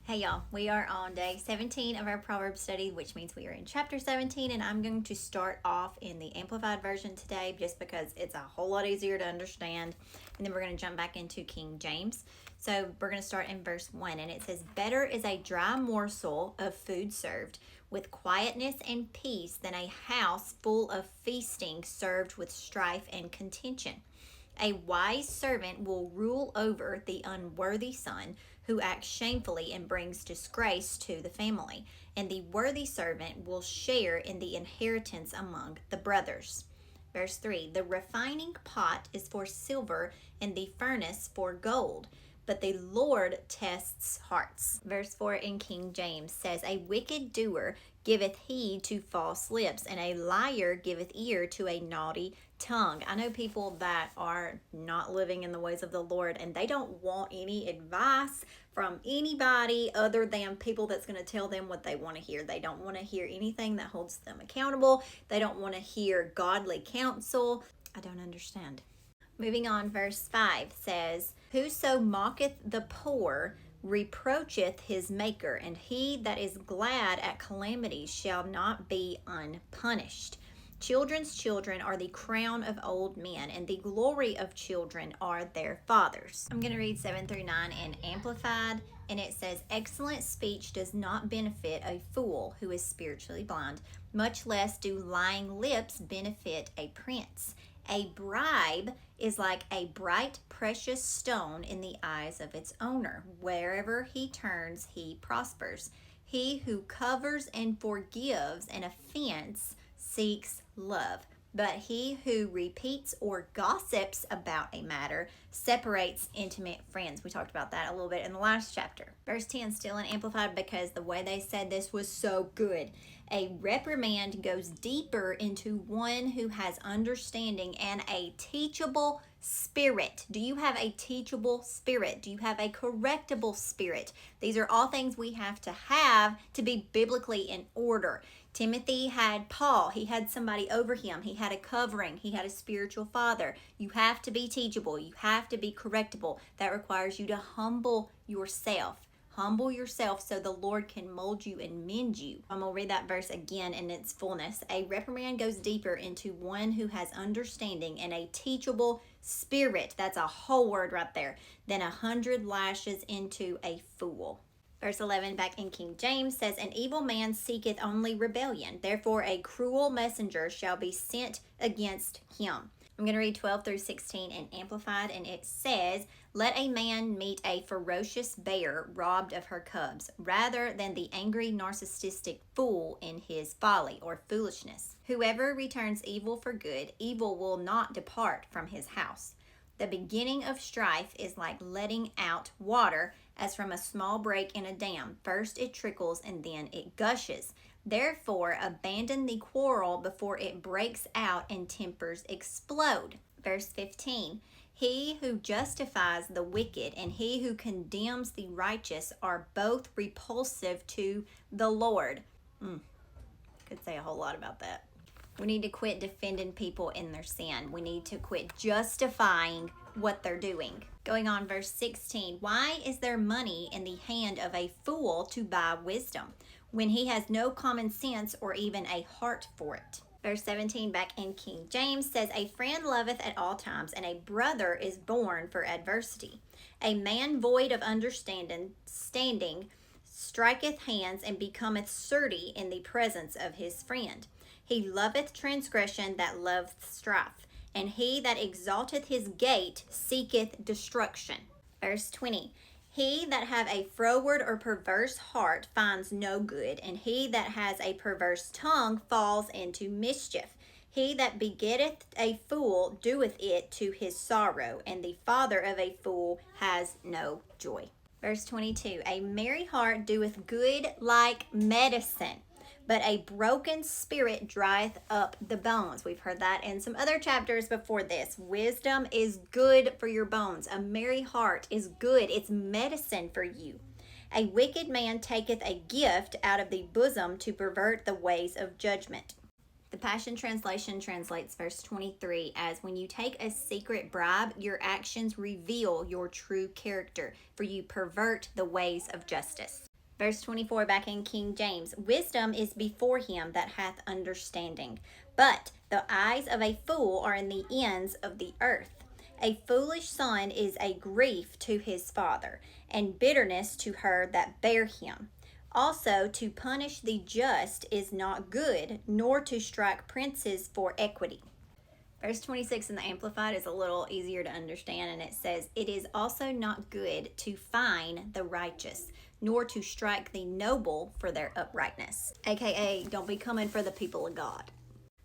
Hey y'all, we are on day 17 of our Proverbs study, which means we are in chapter 17, and I'm going to start off in the Amplified Version today just because it's a whole lot easier to understand. And then we're going to jump back into King James. So we're going to start in verse 1, and it says, "Better is a dry morsel of food served with quietness and peace than a house full of feasting served with strife and contention. A wise servant will rule over the unworthy son who acts shamefully and brings disgrace to the family, and the worthy servant will share in the inheritance among the brothers." Verse 3, "The refining pot is for silver and the furnace for gold, but the Lord tests hearts." Verse 4 in King James says, "A wicked doer giveth heed to false lips, and a liar giveth ear to a naughty tongue." I know people that are not living in the ways of the Lord, and they don't want any advice from anybody other than people that's going to tell them what they want to hear. They don't want to hear anything that holds them accountable. They don't want to hear godly counsel. I don't understand. Moving on, verse 5 says, "Whoso mocketh the poor reproacheth his maker, and he that is glad at calamity shall not be unpunished. Children's children are the crown of old men, and the glory of children are their fathers." I'm going to read 7 through 9 in Amplified, and it says, "Excellent speech does not benefit a fool who is spiritually blind, much less do lying lips benefit a prince. A bribe is like a bright, precious stone in the eyes of its owner. Wherever he turns, he prospers. He who covers and forgives an offense seeks love, but he who repeats or gossips about a matter separates intimate friends." We talked about that a little bit in the last chapter. Verse 10, still in Amplified, because the way they said this was so good. "A reprimand goes deeper into one who has understanding and a teachable spirit." Do you have a teachable spirit? Do you have a correctable spirit? These are all things we have to be biblically in order. Timothy had Paul. He had somebody over him. He had a covering. He had a spiritual father. You have to be teachable. You have to be correctable. That requires you to humble yourself. Humble yourself so the Lord can mold you and mend you. I'm going to read that verse again in its fullness. "A reprimand goes deeper into one who has understanding and a teachable spirit." That's a whole word right there. "Than 100 lashes into a fool." Verse 11 back in King James says, "An evil man seeketh only rebellion. Therefore a cruel messenger shall be sent against him." I'm going to read 12 through 16 in Amplified, and it says, "Let a man meet a ferocious bear robbed of her cubs, rather than the angry narcissistic fool in his folly or foolishness. Whoever returns evil for good, evil will not depart from his house. The beginning of strife is like letting out water, as from a small break in a dam. First it trickles and then it gushes. Therefore, abandon the quarrel before it breaks out and tempers explode." Verse 15, "He who justifies the wicked and he who condemns the righteous are both repulsive to the Lord." Could say a whole lot about that. We need to quit defending people in their sin. We need to quit justifying what they're doing. Going on, verse 16, "Why is there money in the hand of a fool to buy wisdom, when he has no common sense or even a heart for it?" Verse 17 back in King James says, "A friend loveth at all times, and a brother is born for adversity. A man void of understanding striketh hands and becometh surety in the presence of his friend. He loveth transgression that loveth strife, and he that exalteth his gate seeketh destruction." Verse 20, "He that have a froward or perverse heart finds no good, and he that has a perverse tongue falls into mischief. He that begetteth a fool doeth it to his sorrow, and the father of a fool has no joy." Verse 22, "A merry heart doeth good like medicine, but a broken spirit drieth up the bones." We've heard that in some other chapters before this. Wisdom is good for your bones. A merry heart is good. It's medicine for you. "A wicked man taketh a gift out of the bosom to pervert the ways of judgment." The Passion Translation translates verse 23 as, "When you take a secret bribe, your actions reveal your true character, for you pervert the ways of justice." Verse 24 back in King James. Wisdom is before him that hath understanding, but the eyes of a fool are in the ends of the earth. A foolish son is a grief to his father, and bitterness to her that bare him. Also, to punish the just is not good, nor to strike princes for equity. Verse 26 in the Amplified is a little easier to understand, and it says, it is also not good to fine the righteous, nor to strike the noble for their uprightness. AKA, don't be coming for the people of God.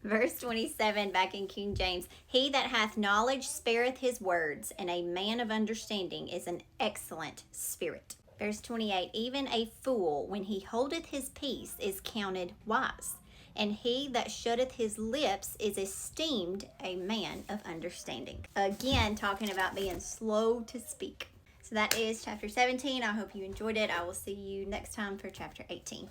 Verse 27 back in King James. He that hath knowledge spareth his words, and a man of understanding is an excellent spirit. Verse 28. Even a fool, when he holdeth his peace, is counted wise, and he that shutteth his lips is esteemed a man of understanding. Again, talking about being slow to speak. So that is chapter 17. I hope you enjoyed it. I will see you next time for chapter 18.